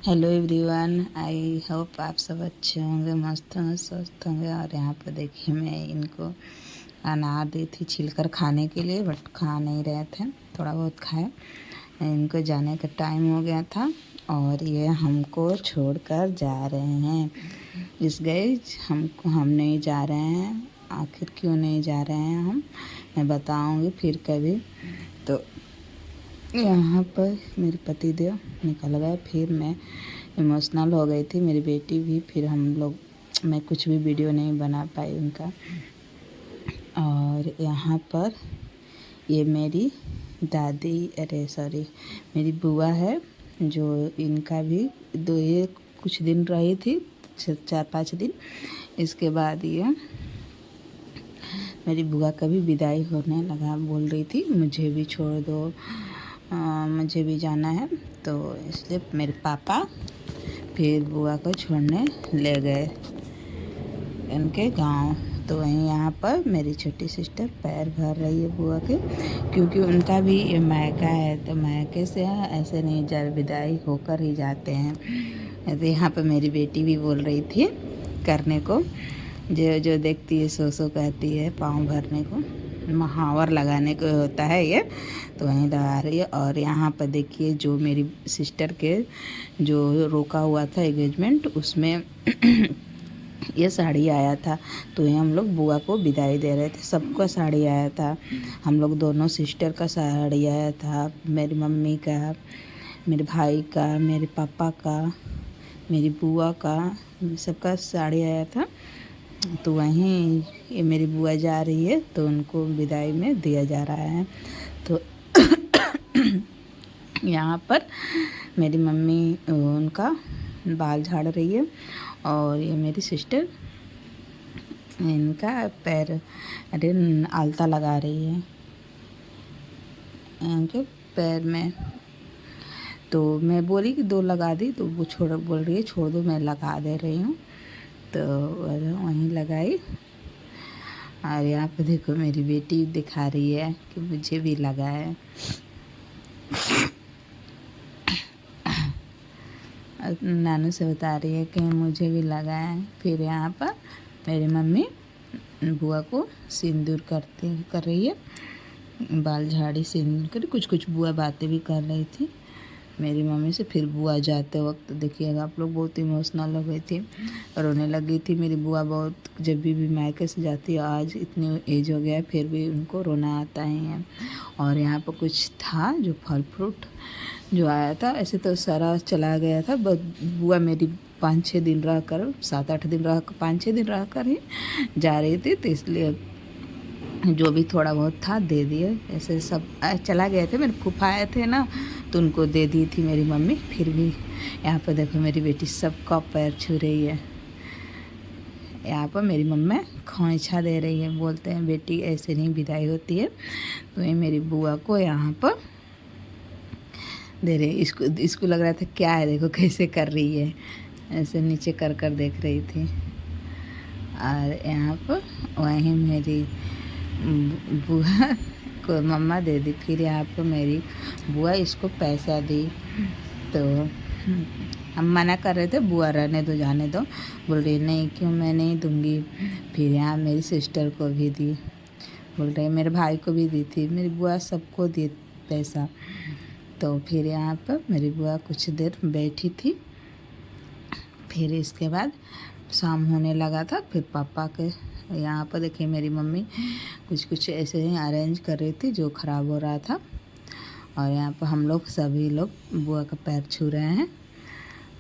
Hello everyone, I hope आप सब अच्छे होंगे, मस्त होंगे, स्वस्थ होंगे। और यहाँ पर देखिए मैं इनको अनार दी थी छिलकर खाने के लिए, बट खा नहीं रहे थे, थोड़ा बहुत खाए। इनको जाने का टाइम हो गया था और ये हमको छोड़कर जा रहे हैं। इस गाइस हम नहीं जा रहे हैं। आखिर क्यों नहीं जा रहे हैं मैं बताऊंगी फिर कभी। तो यहाँ पर मेरे पति देव निकल गए, फिर मैं इमोशनल हो गई थी, मेरी बेटी भी। फिर मैं कुछ भी वीडियो नहीं बना पाई उनका। और यहाँ पर ये मेरी मेरी बुआ है, जो इनका भी ये कुछ दिन रही थी, 4-5 दिन। इसके बाद ये मेरी बुआ का भी विदाई होने लगा। बोल रही थी मुझे भी छोड़ दो, मुझे भी जाना है। तो इसलिए मेरे पापा फिर बुआ को छोड़ने ले गए इनके गांव। तो वहीं यहाँ पर मेरी छोटी सिस्टर पैर भर रही है बुआ के, क्योंकि उनका भी ये मायका है। तो मायके से ऐसे नहीं विदाई होकर ही जाते हैं। तो यहाँ पर मेरी बेटी भी बोल रही थी करने को, जो जो देखती है सो कहती है, पाँव भरने को, महावर लगाने को होता है ये, तो वहीं लगा रही है। और यहाँ पर देखिए जो मेरी सिस्टर के जो रोका हुआ था एंगेजमेंट, उसमें ये साड़ी आया था। तो ये हम लोग बुआ को विदाई दे रहे थे, सबका साड़ी आया था। हम लोग दोनों सिस्टर का साड़ी आया था, मेरी मम्मी का, मेरे भाई का, मेरे पापा का, मेरी बुआ का, सबका साड़ी आया था। तो वहीं ये मेरी बुआ जा रही है, तो उनको विदाई में दिया जा रहा है। तो यहाँ पर मेरी मम्मी उनका बाल झाड़ रही है, और ये मेरी सिस्टर इनका पैर आलता लगा रही है इनके पैर में। तो मैं बोली कि 2 लगा दी, तो वो बोल रही है छोड़ दो, मैं लगा दे रही हूँ। तो वहीं लगाई। और यहाँ पे देखो मेरी बेटी दिखा रही है कि मुझे भी लगा है। नानू से बता रही है कि मुझे भी लगा है। फिर यहाँ पर मेरी मम्मी बुआ को सिंदूर कर रही है, बाल झाड़ी सिंदूर कर, कुछ बुआ बातें भी कर रही थी मेरी मम्मी से। फिर बुआ जाते वक्त देखिएगा आप लोग, बहुत इमोशनल हो गई थी, रोने लगी थी मेरी बुआ बहुत। जब भी मायके से जाती है, आज इतनी एज हो गया फिर भी उनको रोना आता ही है। और यहाँ पर कुछ था जो फल फ्रूट जो आया था, ऐसे तो सारा चला गया था। बुआ मेरी 5-6 दिन रह कर, 7-8 दिन रह कर, 5-6 दिन रह कर ही जा रही थी। तो इसलिए जो भी थोड़ा बहुत था दे दिए, ऐसे सब चला गए थे। मेरे फूफा आए थे ना, तो उनको दे दी थी मेरी मम्मी। फिर भी यहाँ पर देखो मेरी बेटी सबका पैर छू रही है। यहाँ पर मेरी मम्मी खोइछा दे रही है, बोलते हैं बेटी ऐसे नहीं विदाई होती है। तो ये मेरी बुआ को यहाँ पर दे रही। इसको लग रहा था क्या है, देखो कैसे कर रही है, ऐसे नीचे कर कर देख रही थी। और यहाँ पर वहीं मेरी बुआ को मम्मा दे दी। फिर यहाँ पर मेरी बुआ इसको पैसा दी, तो हम मना कर रहे थे, बुआ रहने दो, जाने दो। बोल रही नहीं, क्यों, मैं नहीं दूंगी। फिर यहाँ मेरी सिस्टर को भी दी, बोल रहे मेरे भाई को भी दी थी। मेरी बुआ सबको दी पैसा। तो फिर यहाँ पर मेरी बुआ कुछ देर बैठी थी। फिर इसके बाद शाम होने लगा था। फिर पापा के यहाँ पर देखिए मेरी मम्मी कुछ ऐसे ही अरेंज कर रही थी जो ख़राब हो रहा था। और यहाँ पर हम लोग सभी लोग बुआ का पैर छू रहे हैं।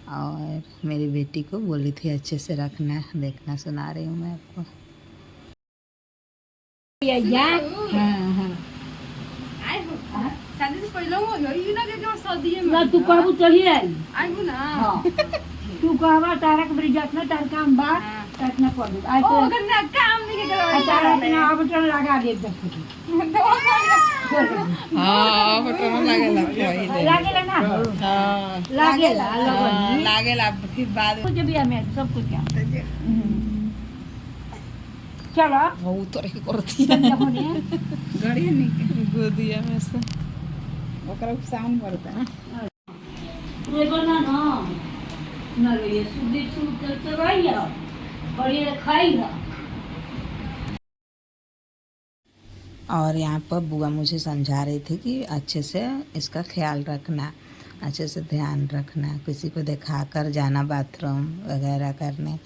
और मेरी बेटी को बोली थी अच्छे से रखना, देखना, सुना रही हूँ मैं आपको। तू कहबू चलिए आइबू ना। तू कहबा तारा के बड़ी जात ना, तार काम बा तातना कर दे। आई तो अगर ना काम नहीं करवा तारा ना अब तो लगा दे दे फोटो। हां फोटो में लागेला पहिले लागेला ना। हां लागेला फिर बाद कुछ भी हमें सब कुछ क्या चलो वो उतर के करती है गाड़ी नहीं गोदिया में से ओकरा साउंड करता है। देखो ना ना न ये सुधी सूट करते भाई और ये खाई है। और यहाँ पर बुआ मुझे समझा रही थी कि अच्छे से इसका ख्याल रखना, अच्छे से ध्यान रखना, किसी को दिखाकर जाना बाथरूम वगैरह करने।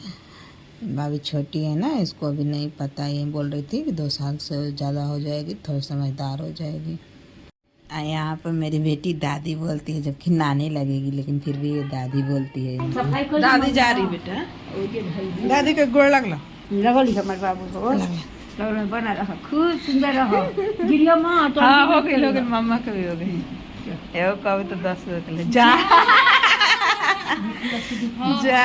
भाभी छोटी है ना, इसको अभी नहीं पता। ये बोल रही थी कि 2 साल से ज़्यादा हो जाएगी, थोड़ी समझदार हो जाएगी। यहाँ पर मेरी बेटी दादी बोलती है, जबकि नानी लगेगी, लेकिन फिर भी ये दादी बोलती है। दादी जा रही बेटा, दादी के गोड़ लगला लगल हमारे बाबू को लगल बना रहा, खूब सुंदर रहा। गिरिया माँ तो हाँ हो गई मम्मा के भी हो गई। एगो कभी तो 10 बजे के लिए जा जा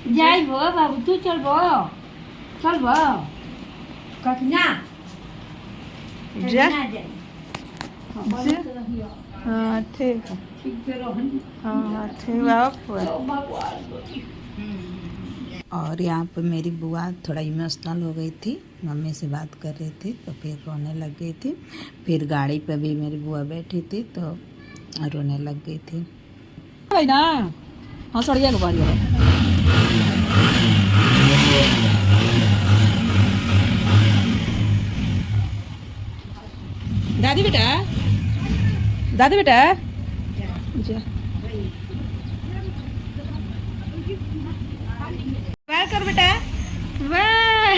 जाई भो बाबू, तू चल भो कखना जा। जाई। हाँ ठीक है, ठीक से रहन। हाँ ठीक बाप। और यहाँ पर मेरी बुआ थोड़ा इमोशनल हो गई थी, मम्मी से बात कर रही थी तो फिर रोने लग गई थी। फिर गाड़ी पे भी मेरी बुआ बैठी थी तो रोने लग गई थी। है ना, हाँ सड़िया को बारी है। दादी बेटा, दादी बेटा जा। वाह कर बेटा, वाह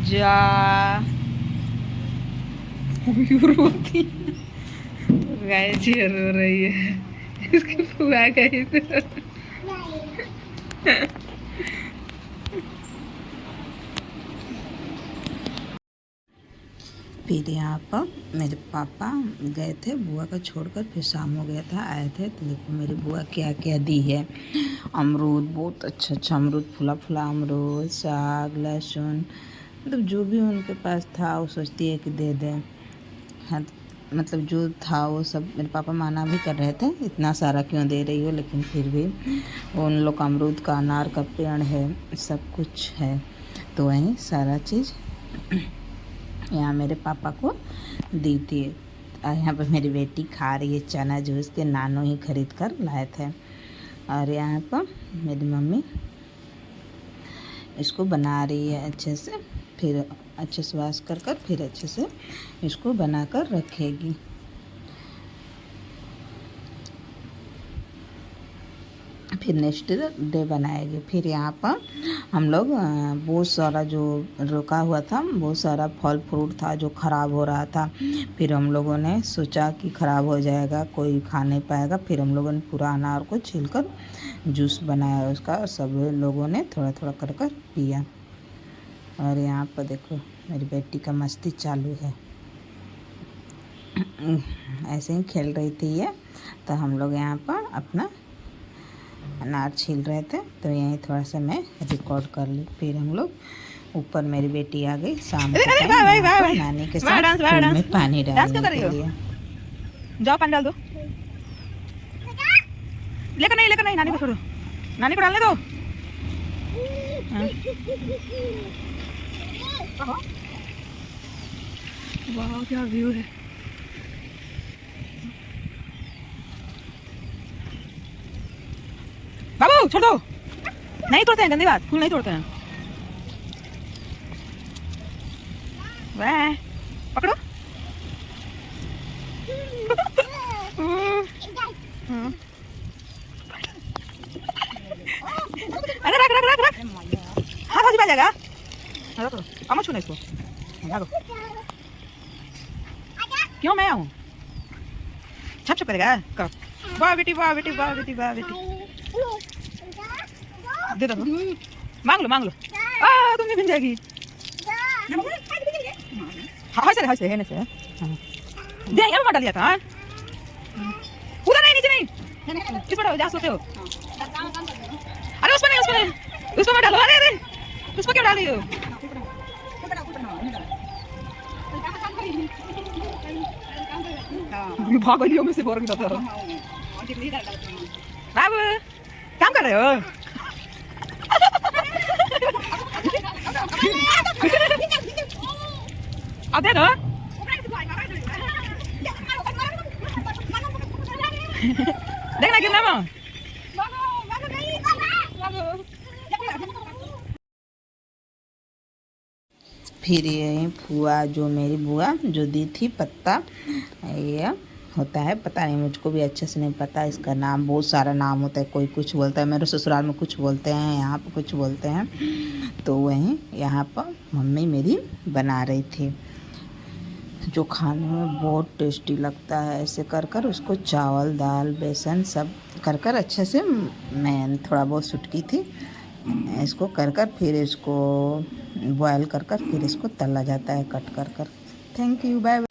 जा। रोती गाय रो रही है, इसकी फुआ गई तो फिर यहाँ पर मेरे पापा गए थे बुआ का छोड़कर, फिर शाम हो गया था, आए थे तो देखो मेरी बुआ क्या क्या दी है। अमरूद, बहुत अच्छा अच्छा अमरूद, फुला फुला अमरूद, साग, लहसुन, मतलब जो भी उनके पास था वो सोचती है कि दे दें। हाँ, मतलब जो था वो सब। मेरे पापा माना भी कर रहे थे इतना सारा क्यों दे रही हो, लेकिन फिर भी उन लोग का अमरूद का, अनार का पेड़ है, सब कुछ है, तो वही सारा चीज़ यहाँ मेरे पापा को दी थी। और यहाँ पर मेरी बेटी खा रही है चना, जो उसके नानों ही खरीद कर लाए थे। और यहाँ पर मेरी मम्मी इसको बना रही है अच्छे से, फिर अच्छे से वाश कर कर फिर अच्छे से इसको बना कर रखेगी। फिर नेक्स्ट डे बनाएगी। फिर यहाँ पर हम लोग बहुत सारा जो रुका हुआ था, बहुत सारा फल फ्रूट था जो ख़राब हो रहा था। फिर हम लोगों ने सोचा कि ख़राब हो जाएगा, कोई खा नहीं पाएगा। फिर हम लोगों ने पूरा अनार को छीलकर जूस बनाया उसका, और सब लोगों ने थोड़ा थोड़ा कर कर पिया। और यहाँ पर देखो मेरी बेटी का मस्ती चालू है, ऐसे ही खेल रही थी ये। तो हम लोग यहाँ पर अपना अनार छील रहे थे, तो यहीं थोड़ा सा मैं रिकॉर्ड कर ली। फिर हम लोग ऊपर, मेरी बेटी आ गई शाम के टाइम नानी के साथ फूल में पानी डालने के लिए। जाओ पानी डाल दो, लेकर नहीं नानी को छोड़ो, नानी को डालने दो। वाह क्या व्यू है। बाबू छोड़ दो, नहीं तोड़ते हैं, गंदी बात, फूल नहीं तोड़ते हैं। वाह पकड़ो। अरे रख रख रख रख, हाँ भाजी जाएगा। कम छूना इसको, क्यों मैं आऊँ, छप छप करेगा। करो वाह बेटी, वाह बेटी, वाह बेटी, वाह बेटी। दे दो, मांग लो। तुम भी मिल जाएगी। हाँ से है से दे, ये मत डालिए था। उधर नहीं, नीचे नहीं, किस पर जा सोते हो। अरे उसमें नहीं, उसमें मत डालो। अरे उसमें क्यों डाली हो। भाग गई में से बोर की तरह। बाबू काम कर रहे हो? आ दे दो। देखना कितना मां। फिर ये फुआ जो मेरी बुआ जो दी थी पत्ता, ये होता है, पता नहीं मुझको भी अच्छे से नहीं पता इसका नाम, बहुत सारा नाम होता है, कोई कुछ बोलता है, मेरे ससुराल में कुछ बोलते हैं, यहाँ पे कुछ बोलते हैं। तो वहीं यहाँ पर मम्मी मेरी बना रही थी, जो खाने में बहुत टेस्टी लगता है। ऐसे कर कर उसको चावल दाल बेसन सब कर कर अच्छे से, मैं थोड़ा बहुत सुटकी थी, इसको कर कर फिर इसको बॉयल कर कर फिर इसको तला जाता है कट कर कर। Thank you, bye.